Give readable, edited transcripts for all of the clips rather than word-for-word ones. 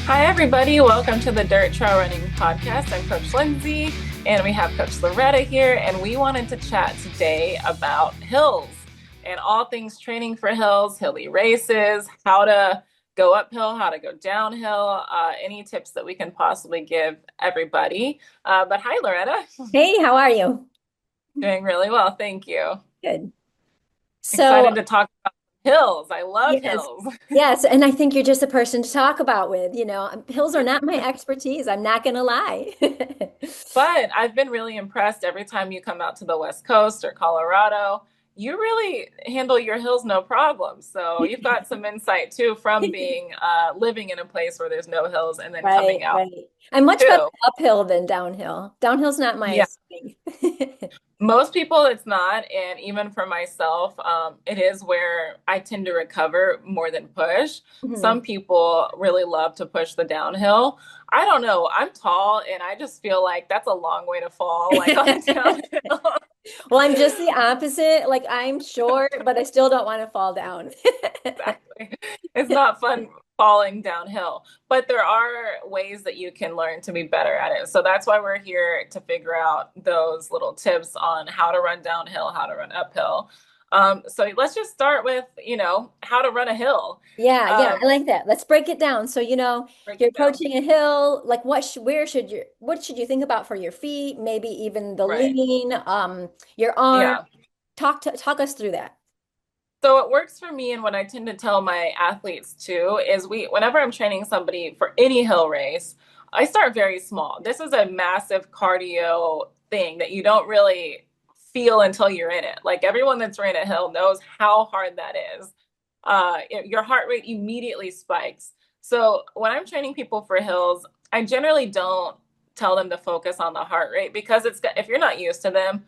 Hi, everybody. Welcome to the Dirt Trail Running Podcast. I'm Coach Lindsay, and we have Coach Loretta here, and we wanted to chat today about hills and all things training for hills, hilly races, how to go uphill, how to go downhill, any tips that we can possibly give everybody. But hi, Loretta. Hey, how are you? Doing really well. Thank you. Good. So, Excited to talk about hills. I love yes, hills. yes, and I think you're just a person to talk about with. Hills are not my expertise. I'm not gonna lie. But I've been really impressed every time you come out to the West Coast or Colorado. You really handle your hills no problem. So you've got some insight too from being living in a place where there's no hills and then Right, coming out right. I'm much better too. uphill than downhill. Downhill's not my Yeah, thing. most people it's not, and even for myself, it is where I tend to recover more than push. Some Mhm. people really love to push the downhill. I don't know. I'm tall, and I just feel like that's a long way to fall, like on a downhill. Well, I'm just the opposite. Like I'm short, but I still don't want to fall down. Exactly. It's not fun falling downhill, but there are ways that you can learn to be better at it. So that's why we're here to figure out those little tips on how to run downhill, how to run uphill. So let's just start with, how to run a hill. Yeah, yeah, Um, I like that. Let's break it down. So, Break you're it down. approaching a hill, like what should you think about for your feet? Maybe even the Right. lean, your arm. Yeah. Talk us through that. So it works for me, and what I tend to tell my athletes too is whenever I'm training somebody for any hill race, I start very small. This is a massive cardio thing that you don't really feel until you're in it. Like everyone that's ran a hill knows how hard that is. Your heart rate immediately spikes. So when I'm training people for hills, I generally don't tell them to focus on the heart rate because if you're not used to them,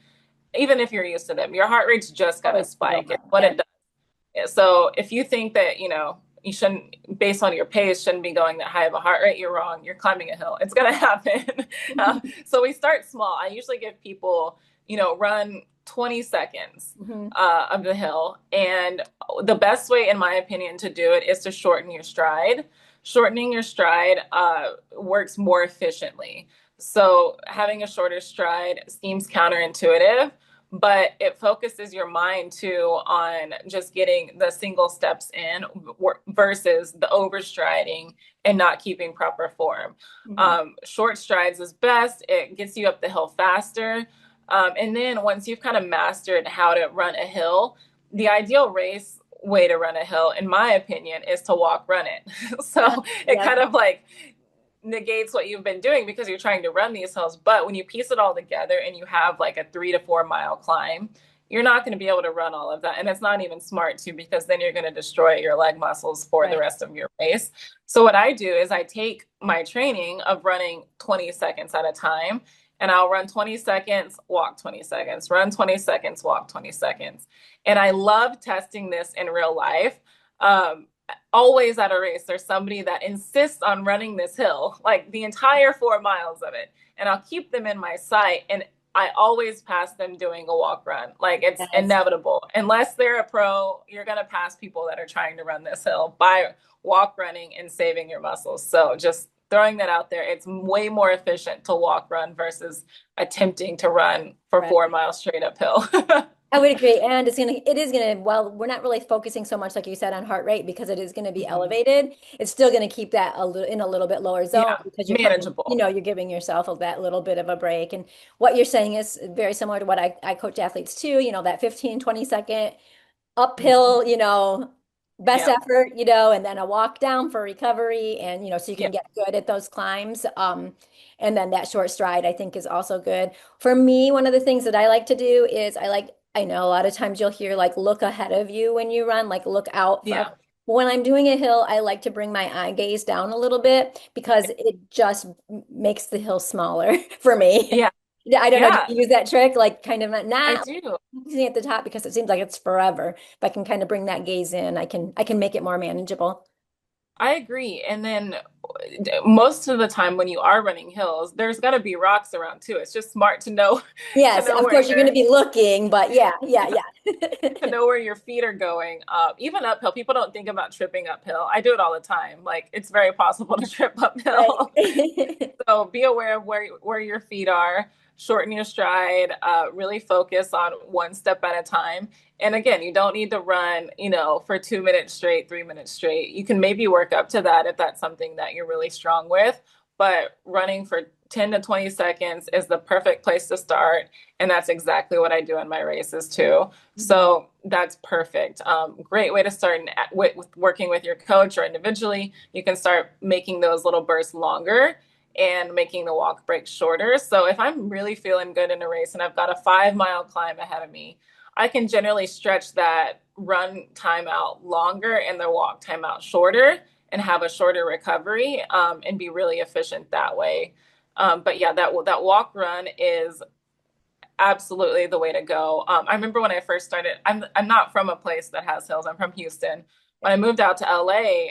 even if you're used to them, your heart rate's just gonna Always to go spike. It's up. what Yeah. it does. So if you think that, you shouldn't, based on your pace, shouldn't be going that high of a heart rate, you're wrong. You're climbing a hill. It's going to happen. So we start small. I usually give people, run 20 seconds Mhm. of the hill. And the best way, in my opinion, to do it is to shorten your stride. Shortening your stride works more efficiently. So having a shorter stride seems counterintuitive, but it focuses your mind too on just getting the single steps in versus the overstriding and not keeping proper form. Mhm. Short strides is best. It gets you up the hill faster. And then once you've kind of mastered how to run a hill, the ideal race way to run a hill, in my opinion, is to walk run it. So it Yep. kind of like negates what you've been doing because you're trying to run these hills. But when you piece it all together and you have like a 3 to 4 mile climb, you're not going to be able to run all of that. And it's not even smart to because then you're going to destroy your leg muscles for the Right. rest of your race. So what I do is I take my training of running 20 seconds at a time and I'll run 20 seconds, walk 20 seconds, run 20 seconds, walk 20 seconds. And I love testing this in real life. Always at a race, there's somebody that insists on running this hill, like the entire 4 miles of it. And I'll keep them in my sight. And I always pass them doing a walk run. Like it's Yes. inevitable. Unless they're a pro, you're going to pass people that are trying to run this hill by walk running and saving your muscles. So just throwing that out there, it's way more efficient to walk run versus attempting to run for Right. 4 miles straight uphill. I would agree. And well, we're not really focusing so much, like you said, on heart rate because it is gonna be Mhm. elevated. It's still gonna keep that a little bit lower zone Yeah, because manageable. you're giving yourself that little bit of a break. And what you're saying is very similar to what I coach athletes too, that 15, 20-second Mhm. uphill, best Yeah, effort, and then a walk down for recovery and, so you yeah, can get good at those climbs. And then that short stride I think is also good. For me, one of the things that I like to do is I know a lot of times you'll hear like look ahead of you when you run, like look out for. yeah. When I'm doing a hill, I like to bring my eye gaze down a little bit because it just makes the hill smaller for me. Yeah, Yeah, I don't know. Do yeah, you use that trick? Like kind of I not do. focusing at the top because it seems like it's forever. If I can kind of bring that gaze in, I can make it more manageable. I agree. And then most of the time when you are running hills, there's got to be rocks around too. It's just smart to know to Yes, know of where course you're going to they're. be looking, but yeah, yeah, Yeah. yeah. to know where your feet are going. Even uphill, people don't think about tripping uphill. I do it all the time. Like it's very possible to trip uphill. Right. So be aware of where your feet are. Shorten your stride. Really focus on one step at a time. And again, you don't need to run, for 2 minutes straight, 3 minutes straight. You can maybe work up to that if that's something that you're really strong with. But running for 10 to 20 seconds is the perfect place to start. And that's exactly what I do in my races too. So that's perfect. Great way to start with working with your coach or individually. You can start making those little bursts longer and making the walk break shorter. So if I'm really feeling good in a race and I've got a 5 mile climb ahead of me, I can generally stretch that run time out longer and the walk time out shorter and have a shorter recovery, and be really efficient that way. But yeah, that walk run is absolutely the way to go. I remember when I first started, I'm not from a place that has hills. I'm from Houston. When I moved out to LA,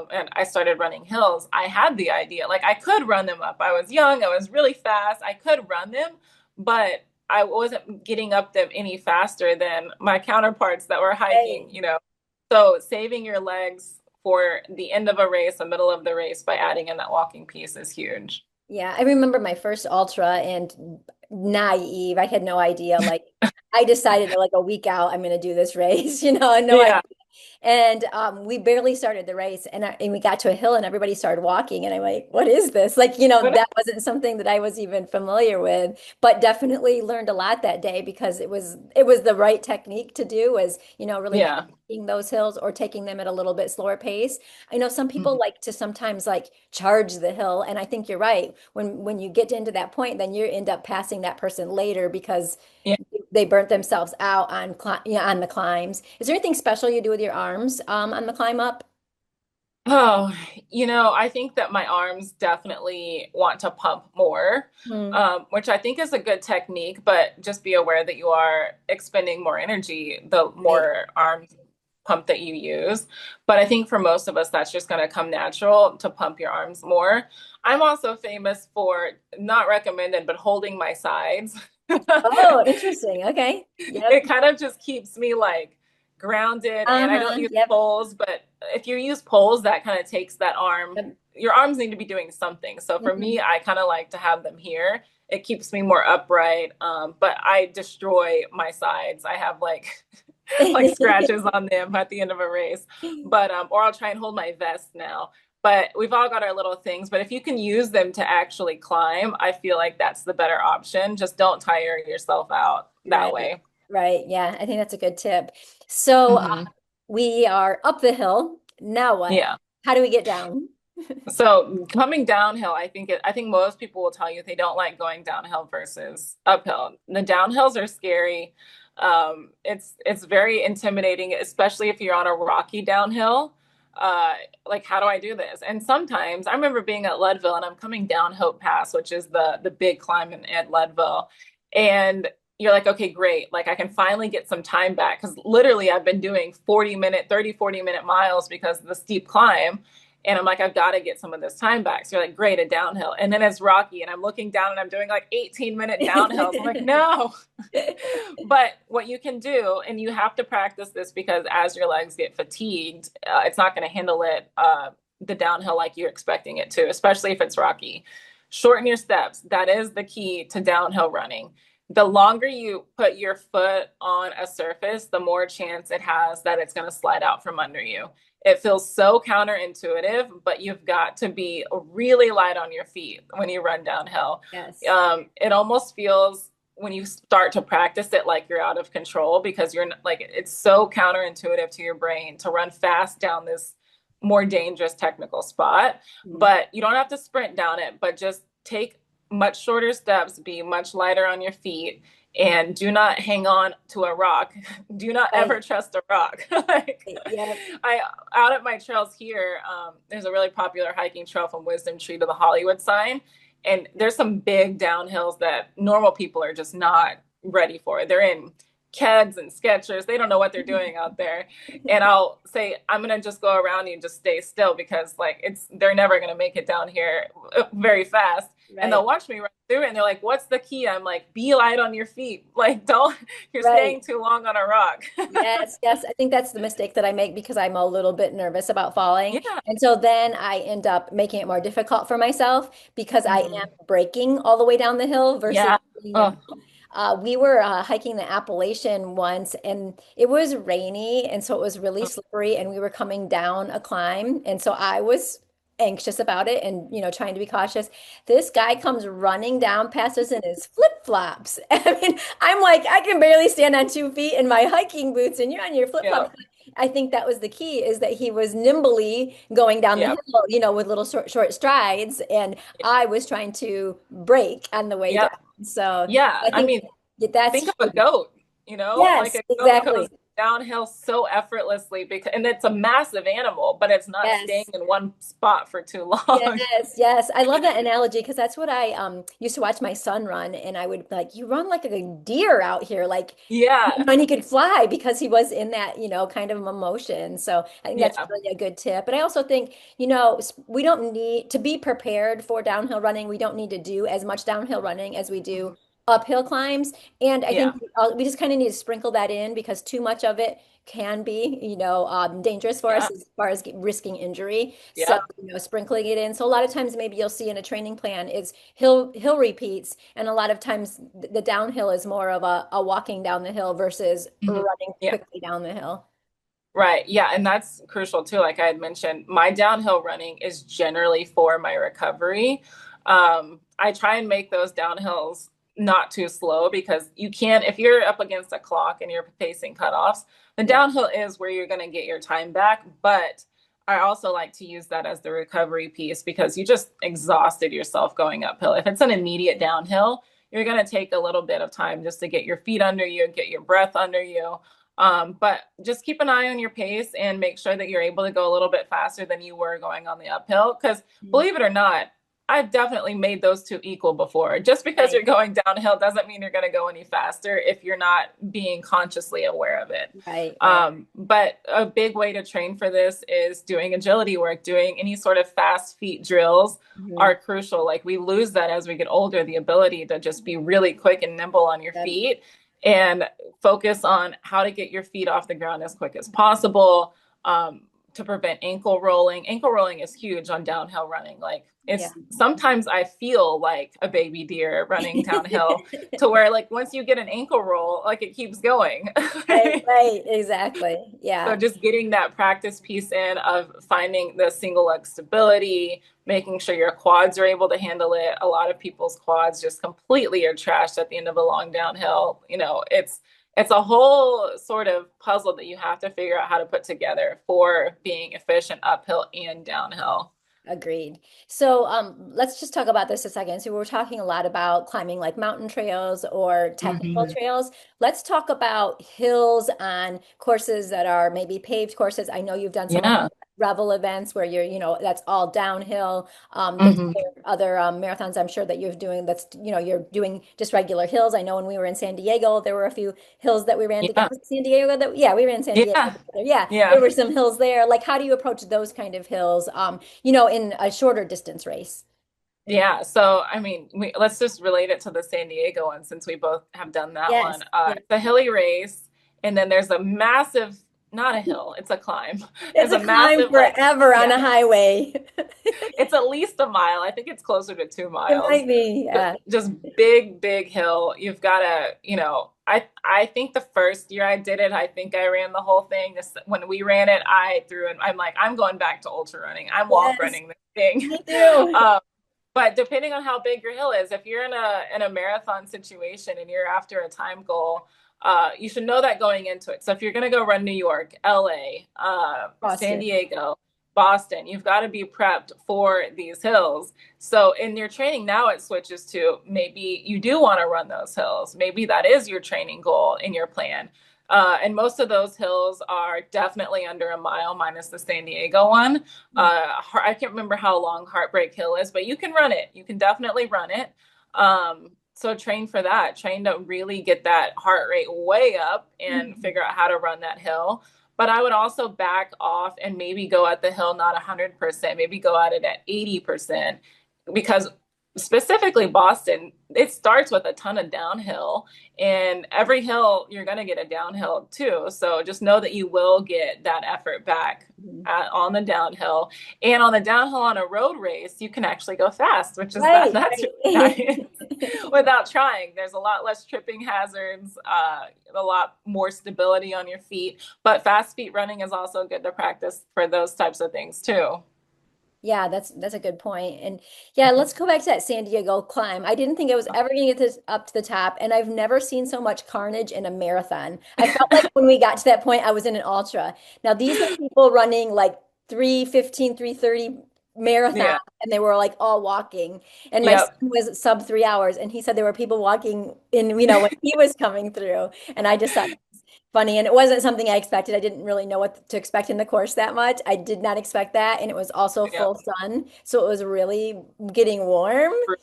and I started running hills, I had the idea like I could run them up. I was young, I was really fast, I could run them, but I wasn't getting up them any faster than my counterparts that were Right. hiking. So saving your legs for the end of a race, the middle of the race by adding in that walking piece is huge. Yeah, I remember my first ultra and naive. I had no idea. Like, I decided like a week out, I'm going to do this race, no Yeah. and we barely started the race, and we got to a hill, and everybody started walking, and I'm like, "What is this?" Like, But that wasn't something that I was even familiar with, but definitely learned a lot that day because it was the right technique to do. Was really yeah. hiking those hills or taking them at a little bit slower pace. I know some people Mhm. like to sometimes like charge the hill, and I think you're right. When you get into that point, then you end up passing that person later because Yeah. they burnt themselves out on the climbs. Is there anything special you do with your arms on the climb up? Oh, I think that my arms definitely want to pump more, Hmm. which I think is a good technique, but just be aware that you are expending more energy the Right. more arm pump that you use. But I think for most of us, that's just going to come natural to pump your arms more. I'm also famous for not recommended, but holding my sides. Oh, interesting. Okay. Yep. It kind of just keeps me like grounded, and I don't Uh-huh. use Yep. poles, but if you use poles, that kind of takes that arm. Yep. Your arms need to be doing something. So for me, Mhm. I kind of like to have them here. It keeps me more upright. But I destroy my sides. I have like like scratches on them at the end of a race. But or I'll try and hold my vest now. But we've all got our little things. But if you can use them to actually climb, I feel like that's the better option. Just don't tire yourself out that Right. way. Right. Yeah, I think that's a good tip. So Hmm. we are up the hill. Now what? Yeah. How do we get down? So coming downhill, I think most people will tell you they don't like going downhill versus uphill. The downhills are scary. It's very intimidating, especially if you're on a rocky downhill. Uh, like how do I do this? And sometimes I remember being at Leadville and I'm coming down Hope Pass, which is the big climb at Leadville, and you're like, okay, great. Like I can finally get some time back because literally I've been doing 40 minute miles because of the steep climb. And I'm like, I've got to get some of this time back. So you're like, great, a downhill. And then it's rocky. And I'm looking down and I'm doing like 18-minute downhills. I'm like, no. But what you can do, and you have to practice this because as your legs get fatigued, it's not going to handle it, the downhill like you're expecting it to, especially if it's rocky. Shorten your steps. That is the key to downhill running. The longer you put your foot on a surface, the more chance it has that it's going to slide out from under you. It feels so counterintuitive, but you've got to be really light on your feet when you run downhill. Yes. It almost feels when you start to practice it like you're out of control because you're like it's so counterintuitive to your brain to run fast down this more dangerous technical spot. Mhm. But you don't have to sprint down it, but just take much shorter steps, be much lighter on your feet, and do not hang on to a rock. Do not Right. ever trust a rock. Like Yep. I out at my trails here, there's a really popular hiking trail from Wisdom Tree to the Hollywood sign, and there's some big downhills that normal people are just not ready for. They're in Keds and Skechers. They don't know what they're doing out there. And I'll say, I'm gonna just go around you and just stay still because like they're never gonna make it down here very fast. And they'll Right. watch me run through it and they're like, what's the key? I'm like, be light on your feet. Like, don't, you're Right. staying too long on a rock. Yes, yes. I think that's the mistake that I make because I'm a little bit nervous about falling. Yeah. And so then I end up making it more difficult for myself because I am Mhm. breaking all the way down the hill versus Yeah. being Oh, nimble. We were hiking the Appalachian once and it was rainy. And so it was really oh, slippery and we were coming down a climb. And so I was anxious about it and, trying to be cautious. This guy comes running down past us in his flip-flops. I mean, I'm like, I can barely stand on 2 feet in my hiking boots, and you're on your yeah. flip-flops. I think that was the key, is that he was nimbly going down the Yeah. hill, with little short strides, and I was trying to brake on the way Yeah. down. So Yeah. I I think mean, that's think of a huge. goat, like Yes, a goat exactly. goes downhill so effortlessly because, and it's a massive animal, but it's not staying Yes. in one spot for too long. Yes, yes. I love that analogy because that's what I used to watch my son run and I would be like, you run like a deer out here, like Yeah. and he could fly because he was in that, kind of emotion. So I think that's Yeah. really a good tip. But I also think, we don't need to be prepared for downhill running. We don't need to do as much downhill running as we do Mhm. uphill climbs. And I Yeah. think we just kind of need to sprinkle that in because too much of it can be, dangerous for us Yeah. as far as risking injury. So, Yep. sprinkling it in. So a lot of times maybe you'll see in a training plan is hill repeats, and a lot of times the downhill is more of a walking down the hill versus Mhm. running Yeah. quickly down the hill. Right. Yeah. And that's crucial too. Like I had mentioned, my downhill running is generally for my recovery. I try and make those downhills not too slow because you can't, if you're up against a clock and you're facing cutoffs, the Yeah. downhill is where you're going to get your time back. But I also like to use that as the recovery piece because you just exhausted yourself going uphill. If it's an immediate downhill, you're going to take a little bit of time just to get your feet under you, get your breath under you. But just keep an eye on your pace and make sure that you're able to go a little bit faster than you were going on the uphill. Because Mm. believe it or not, I've definitely made those two equal before. Just because Right, you're going downhill doesn't mean you're going to go any faster if you're not being consciously aware of it. right, right. But a big way to train for this is doing agility work, doing any sort of fast feet drills Mhm. are crucial. Like we lose that as we get older, the ability to just be really quick and nimble on your Yep. feet and focus on how to get your feet off the ground as quick as possible, to prevent ankle rolling. Ankle rolling is huge on downhill running. Like Yeah. it's sometimes I feel like a baby deer running downhill to where like once you get an ankle roll, like it keeps going. Right, right, exactly. So Yeah. just getting that practice piece in of finding the single leg stability, making sure your quads are able to handle it. A lot of people's quads just completely are trashed at the end of a long downhill. It's a whole sort of puzzle that you have to figure out how to put together for being efficient uphill and downhill. Agreed. So let's just talk about this a second. So we're talking a lot about climbing like mountain trails or technical Mhm. trails. Let's talk about hills on courses that are maybe paved courses. I know you've done some of the Yeah. Revel events where that's all downhill. There's Hmm. other marathons I'm sure that you're doing you're doing just regular hills. I know when we were in San Diego, there were a few hills that we ran together. Yeah. Was it San Diego that, yeah, we ran San Diego Yeah. together. Yeah, Yeah. there were some hills there. Like, how do you approach those kind of hills? In a shorter distance race. Yeah, so I mean, let's just relate it to the San Diego one since we both have done that Yes. one. Yeah. It's a hilly race, and then there's a massive, not a hill, it's a climb. It's There's a a climb massive, like, forever on yeah, a highway. it's at least a mile. I think it's closer to two It miles. might be. Yeah. Just big, big hill. You've got to, I think the first year I did it, I think I ran the whole thing. When we ran it, I threw it. I'm like, I'm going back to ultra running. I'm walk Yes. running this thing. Me too. But depending on how big your hill is, if you're in a marathon situation and you're after a time goal, you should know that going into it. So if you're going to go run New York, LA, San Boston. Diego, Boston, you've got to be prepped for these hills. So in your training now, it switches to maybe you do want to run those hills. Maybe that is your training goal in your plan. And most of those hills are definitely under a mile, minus the San Diego one. I can't remember how long Heartbreak Hill is, but you can run it. You can definitely run it. So train for that. Train to really get that heart rate way up and Mhm. figure out how to run that hill. But I would also back off and maybe go at the hill not 100%, maybe go at it at 80% because specifically Boston, it starts with a ton of downhill, and every hill you're going to get a downhill too. So just know that you will get that effort back Mhm. on the downhill. And on the downhill on a road race, you can actually go fast, which is Right, that's right. really nice without trying. There's a lot less tripping hazards, a lot more stability on your feet. But fast feet running is also good to practice for those types of things too. Yeah, that's a good point. And yeah, let's go back to that San Diego climb. I didn't think I was ever going to get this up to the top, and I've never seen so much carnage in a marathon. I felt like when we got to that point, I was in an ultra. Now, these were people running like 3:15, 3:30 marathon, Yeah. and they were like all walking. And my son Yep. was sub 3 hours, and he said there were people walking in, when he was coming through. And I just thought funny, and it wasn't something I expected. I didn't really know what to expect in the course that much. I did not expect that, and it was also Yep. full sun, so it was really getting warm. Yeah.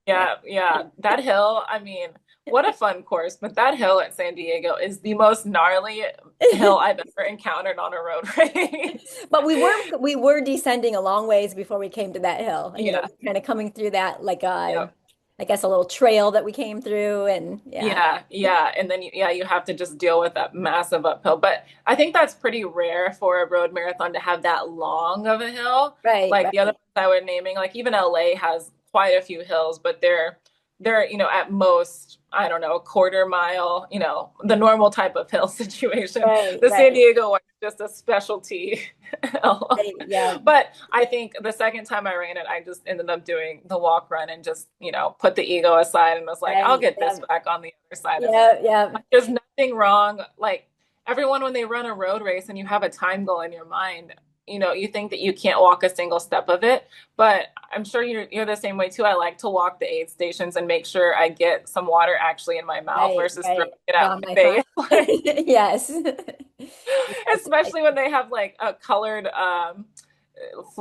Yeah, yeah. That hill, I mean, what a fun course. But that hill at San Diego is the most gnarly hill I've ever encountered on a road race. But we were descending a long ways before we came to that hill. Yeah, Kind of coming through that like yep. I guess a little trail that we came through, and yeah. Yeah, yeah. And then yeah, you have to just deal with that massive uphill. But I think that's pretty rare for a road marathon to have that long of a hill. Right, Like the other right, ones I was naming, like even LA has quite a few hills, but they're, at most, I don't know, a quarter mile, the normal type of hill situation. right, The San right, Diego one is just a specialty hill. right. Yeah. But I think the second time I ran it, I just ended up doing the walk run and just, put the ego aside and was like, I'll Right. get Yeah. this back on the other side of Yeah. it. Yeah. There's nothing wrong. Like everyone, when they run a road race and you have a time goal in your mind, you think that you can't walk a single step of it. But I'm sure you're the same way too. I like to walk the aid stations and make sure I get some water actually in my mouth Right, versus throwing right. it out Down my my throat. face. Like, Yes. especially when they have like a colored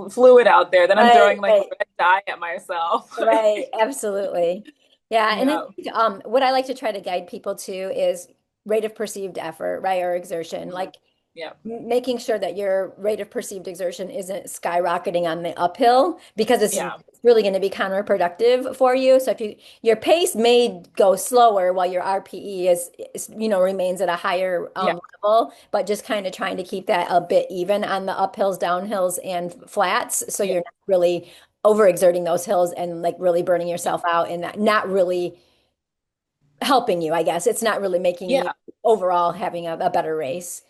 fluid out there, then I'm Right, throwing like right, red dye at myself. right. Absolutely. Yeah, and I Yeah. think what I like to try to guide people to is rate of perceived effort, right, or exertion. Mhm. Like Yeah. making sure that your rate of perceived exertion isn't skyrocketing on the uphill because it's Yeah. really going to be counterproductive for you. So if your pace may go slower while your RPE remains at a higher Yeah. level, but just kind of trying to keep that a bit even on the uphills, downhills, and flats, so Yeah. you're not really overexerting those hills and like really burning yourself out and not really helping you, I guess. It's not really making you Yeah. overall having a better race.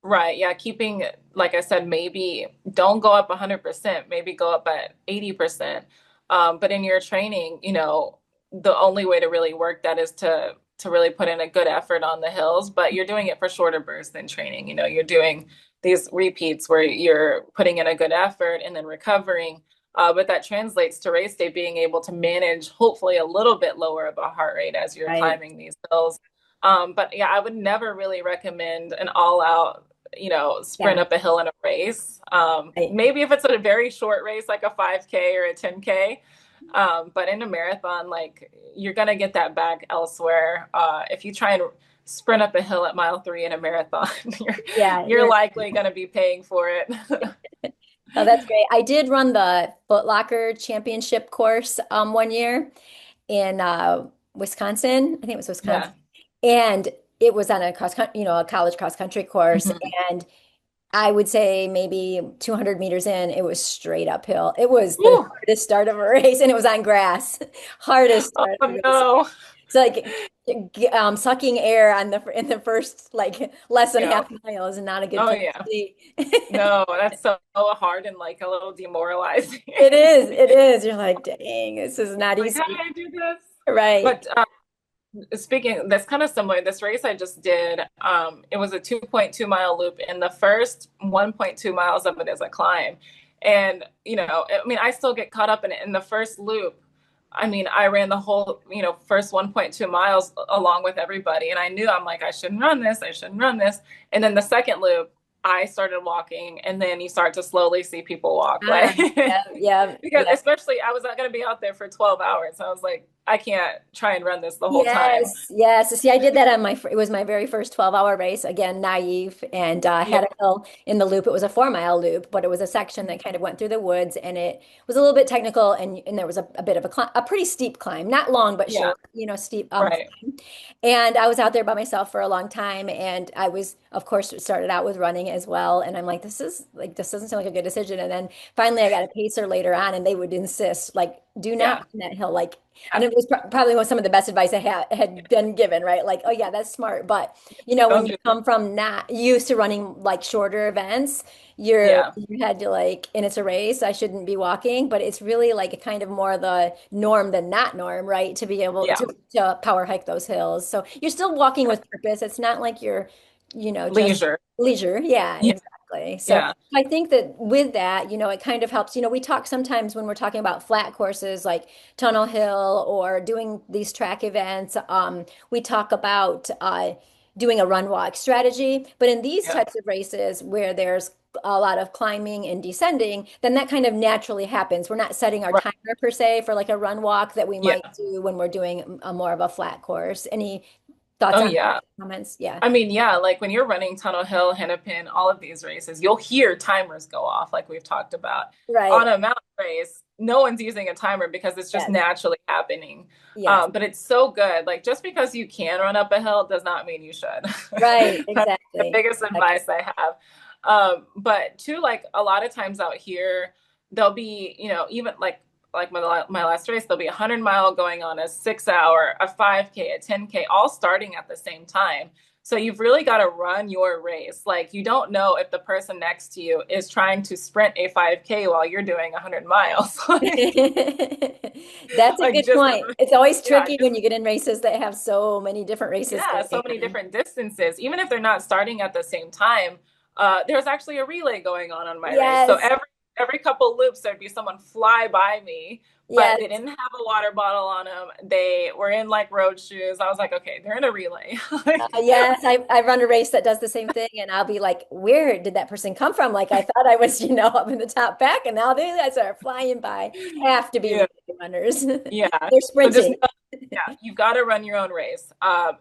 Right. Yeah. Keeping, like I said, maybe don't go up 100%, maybe go up at 80%. But in your training, the only way to really work that is to really put in a good effort on the hills, but you're doing it for shorter bursts than training. You're doing these repeats where you're putting in a good effort and then recovering. But that translates to race day being able to manage hopefully a little bit lower of a heart rate as you're Right. climbing these hills. But yeah, I would never really recommend an all out sprint Yeah. up a hill in a race. Right. Maybe if it's a very short race, like a 5K or a 10K. But in a marathon, like you're gonna get that back elsewhere. If you try and sprint up a hill at mile 3 in a marathon, you're Yeah, you're likely gonna be paying for it. oh, that's great. I did run the Foot Locker Championship course one year in Wisconsin. I think it was Wisconsin. Yeah. And it was on a a college cross country course. Mhm. And I would say maybe 200 meters in, it was straight uphill. It was the Woo! hardest start of a race, and it was on grass. Hardest start of Oh a race. no. So like sucking air on the in the first like less than Yeah. half mile is not a good Oh place to yeah. be. No, that's so hard and like a little demoralizing. It is. It is. You're like, dang, this is not Like, how easy. did I do this? Right. But speaking, that's kind of similar. This race I just did, it was a 2.2 mile loop, and the first 1.2 miles of it is a climb. And, I mean, I still get caught up in it. In the first loop, I mean, I ran the whole, first 1.2 miles along with everybody. And I knew I'm like, I shouldn't run this. I shouldn't run this. And then the second loop, I started walking, and then you start to slowly see people walk. Ah, Like, yeah, yeah, because yeah. especially I was not going to be out there for 12 hours. So I was like, I can't try and run this the whole time. Yes, yes. See, I did that on it was my very first 12-hour race. Again, naive, and Yeah, had a hill in the loop. It was a 4-mile loop, but it was a section that kind of went through the woods, and it was a little bit technical, and there was a bit of a climb, a pretty steep climb, not long but yeah, short, steep right. climb. And I was out there by myself for a long time, and I was, of course, started out with running as well. And I'm like, this doesn't sound like a good decision. And then finally, I got a pacer later on, and they would insist, like, do not Yeah, run that hill, like. And yeah. it was probably some of the best advice I had been given, right? Like, oh yeah, that's smart. But when Don't you do come from not used to running like shorter events, Yeah, you had to like, and it's a race, I shouldn't be walking, but it's really like a kind of more the norm than not norm, right? To be able yeah. to power hike those hills. So you're still walking with purpose. It's not like you're, just Leisure. leisure. Yeah, Yeah, exactly. So yeah, I think that with that, it kind of helps. We talk sometimes when we're talking about flat courses like Tunnel Hill or doing these track events. We talk about doing a run walk strategy, but in these yeah. types of races where there's a lot of climbing and descending, then that kind of naturally happens. We're not setting our Right. timer per se for like a run walk that we Yeah. might do when we're doing a more of a flat course. Any thoughts Oh, on yeah. comments? Yeah. I mean, yeah, like when you're running Tunnel Hill, Hennepin, all of these races, you'll hear timers go off, like we've talked about. On Right. a mountain race, no one's using a timer because it's just Yes. naturally happening. Yes. But it's so good. Like just because you can run up a hill does not mean you should. Right. That's the Exactly. biggest Exactly. advice I have. But too, like a lot of times out here, there'll be, even like my last race, there'll be 100 mile going on, a 6 hour, a 5K, a 10K, all starting at the same time. So you've really got to run your race. Like you don't know if the person next to you is trying to sprint a 5K while you're doing 100 miles. That's a like good just point. It's always yeah, tricky just when you get in races that have so many different races yeah, so going many on. different distances. Even if they're not starting at the same time, there's actually a relay going on my race. So Yes, every couple loops, there'd be someone fly by me, but yes. they didn't have a water bottle on them. They were in like road shoes. I was like, okay, they're in a relay. Like, Yes, I run a race that does the same thing, and I'll be like, where did that person come from? Like, I thought I was, up in the top pack, and now they guys are flying by. Have to be yeah, relay runners. yeah. They're So just sprinting. yeah, you've got to run your own race,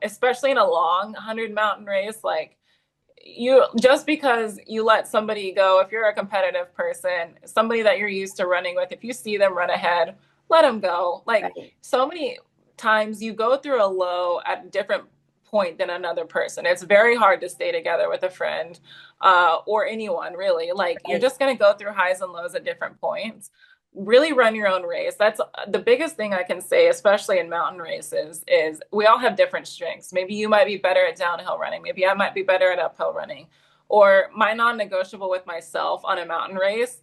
especially in a long 100 mountain race. Like you, just because you let somebody go, if you're a competitive person, somebody that you're used to running with, if you see them run ahead, let them go. Like Right, so many times you go through a low at a different point than another person. It's very hard to stay together with a friend or anyone really. Like you're right. just going to go through highs and lows at different points. Really run your own race. That's the biggest thing I can say, especially in mountain races, is we all have different strengths. Maybe you might be better at downhill running. Maybe I might be better at uphill running. Or my non-negotiable with myself on a mountain race,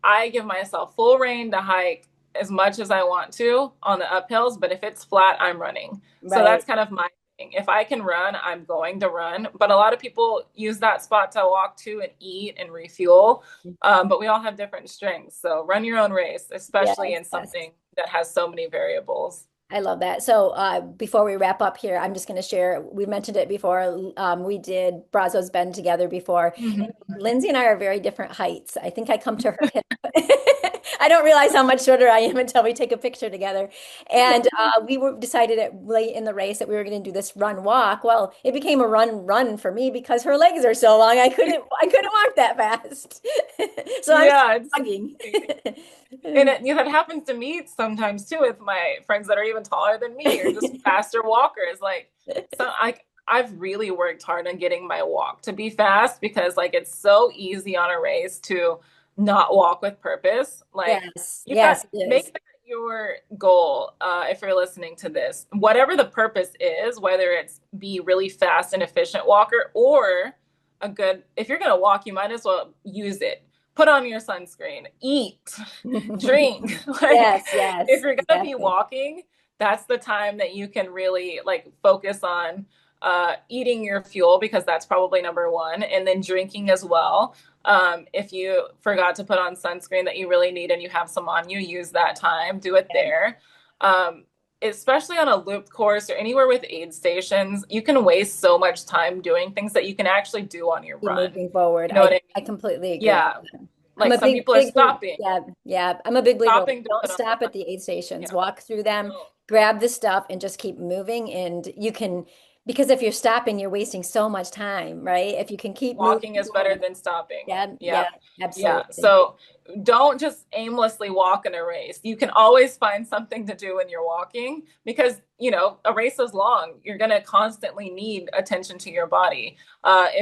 I give myself full rein to hike as much as I want to on the uphills, but if it's flat, I'm running. So Right. that's kind of my thing. If I can run, I'm going to run. But a lot of people use that spot to walk to and eat and refuel. But we all have different strengths. So run your own race, especially Yes, in yes. something that has so many variables. I love that. So before we wrap up here, I'm just going to share. We mentioned it before. We did Brazos Bend together before. Mhm. Lindsay and I are very different heights. I think I come to her hip. I don't realize how much shorter I am until we take a picture together. And we were decided at late in the race that we were going to do this run walk. Well, it became a run for me because her legs are so long. I couldn't walk that fast. So I'm Yeah, it's jogging. and that happens to me sometimes too with my friends that are even taller than me or just faster walkers. Like I've really worked hard on getting my walk to be fast because like it's so easy on a race to not walk with purpose. Like Yes, you got yes, it make is. that your goal if you're listening to this, whatever the purpose is, whether it's be really fast and efficient walker or a good, if you're going to walk, you might as well use it. Put on your sunscreen, eat, drink. Like Yes, yes, if you're going to be exactly. walking, that's the time that you can really like focus on eating your fuel because that's probably number one, and then drinking as well. If you forgot to put on sunscreen that you really need and you have some on you, use that time, do it Yeah. there. Um, Especially on a loop course or anywhere with aid stations, you can waste so much time doing things that you can actually do on your Keep run. moving forward. You know what I I mean? completely agree. Yeah. I'm Like a some big, people are big, stopping, yeah, yeah. I'm a big believer. stopping to Don't put on stop the at the aid yeah. stations. Walk through them. No. grab the stuff and just keep moving. And you can, because if you're stopping, you're wasting so much time, right? If you can keep moving, Walking is better than stopping. yeah, yeah, Yep. Yeah. absolutely. So don't just aimlessly walk in a race. You can always find something to do when you're walking because, a race is long. You're going to constantly need attention to your body.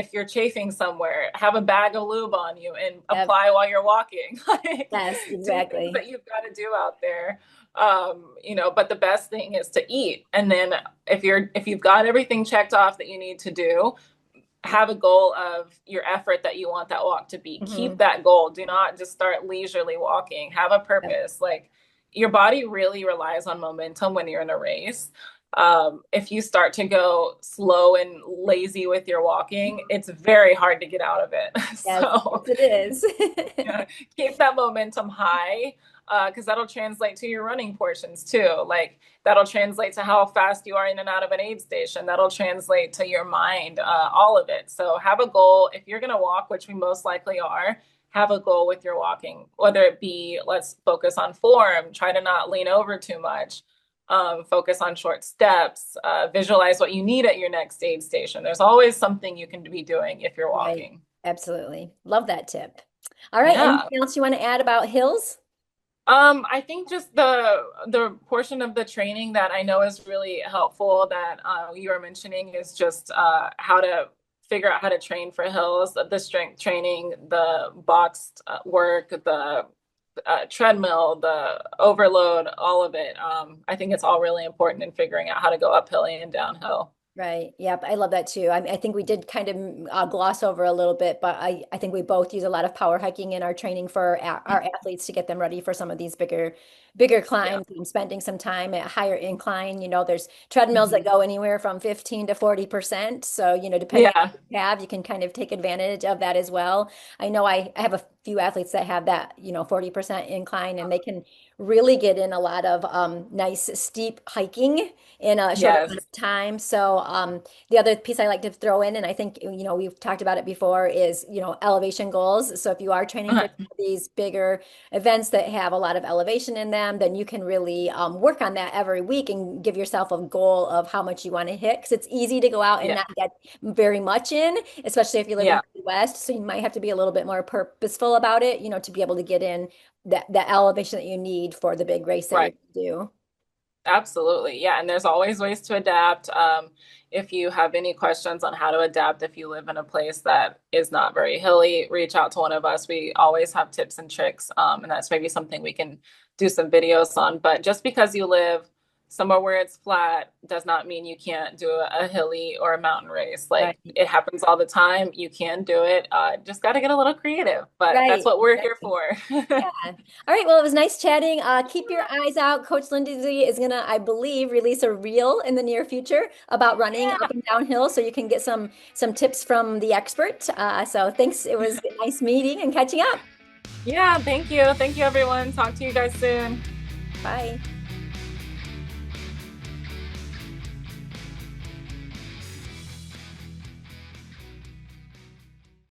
If you're chafing somewhere, have a bag of lube on you and Yep. apply while you're walking. Like, Yes, do things exactly. that you've got to do out there. But the best thing is to eat. And then if you've got everything checked off that you need to do, have a goal of your effort that you want that walk to be. Keep Hmm. that goal. Do not just start leisurely walking. Have a Yep. purpose. Like your body really relies on momentum when you're in a race. If you start to go slow and lazy with your walking, it's very hard to get out of it. Yes, So yes, it is. yeah, keep that momentum high because that'll translate to your running portions too. Like that'll translate to how fast you are in and out of an aid station. That'll translate to your mind, all of it. So have a goal. If you're going to walk, which we most likely are, have a goal with your walking, whether it be let's focus on form, try to not lean over too much. Focus on short steps, visualize what you need at your next aid station. There's always something you can be doing if you're Right. walking. Absolutely. Love that tip. All right. Yeah. Anything else you want to add about hills? I think just the portion of the training that I know is really helpful that you were mentioning is just how to figure out how to train for hills, the strength training, the boxed work, the treadmill, the overload, all of it. I think it's all really important in figuring out how to go uphill and downhill. Right. Yep. I love that too. I think we did kind of gloss over a little bit, but I think we both use a lot of power hiking in our training for our athletes to get them ready for some of these bigger Yeah. climbs and spending some time at higher incline. There's treadmills that Mhm. go anywhere from 15 to 40%. So, depending on Yeah. what you have, you can kind of take advantage of that as well. I know I have a few athletes that have that, 40% incline, and they can really get in a lot of nice steep hiking in a short Yes. amount of time. So the other piece I like to throw in, and I think we've talked about it before, is elevation goals. So if you are training for some of these bigger events that have a lot of elevation in them, then you can really work on that every week and give yourself a goal of how much you want to hit. Because it's easy to go out and Yeah. not get very much in, especially if you live in Yeah. the West. So you might have to be a little bit more purposeful about it, to be able to get in that elevation that you need for the big race that you're Right. going to do. Absolutely. Yeah. And there's always ways to adapt. If you have any questions on how to adapt, if you live in a place that is not very hilly, reach out to one of us. We always have tips and tricks. And that's maybe something we can do some videos on. But just because you live somewhere where it's flat does not mean you can't do a hilly or a mountain race. Right. Like it happens all the time. You can do it. Just got to get a little creative, but that's Right. what we're here Exactly. for. Yeah. All right. Well, it was nice chatting. Keep your eyes out. Coach Lindsay is gonna, I believe, release a reel in the near future about running up and down hills, so you can get some tips from the expert. So thanks. It was nice meeting and catching up. Yeah. Thank you. Thank you, everyone. Talk to you guys soon. Bye.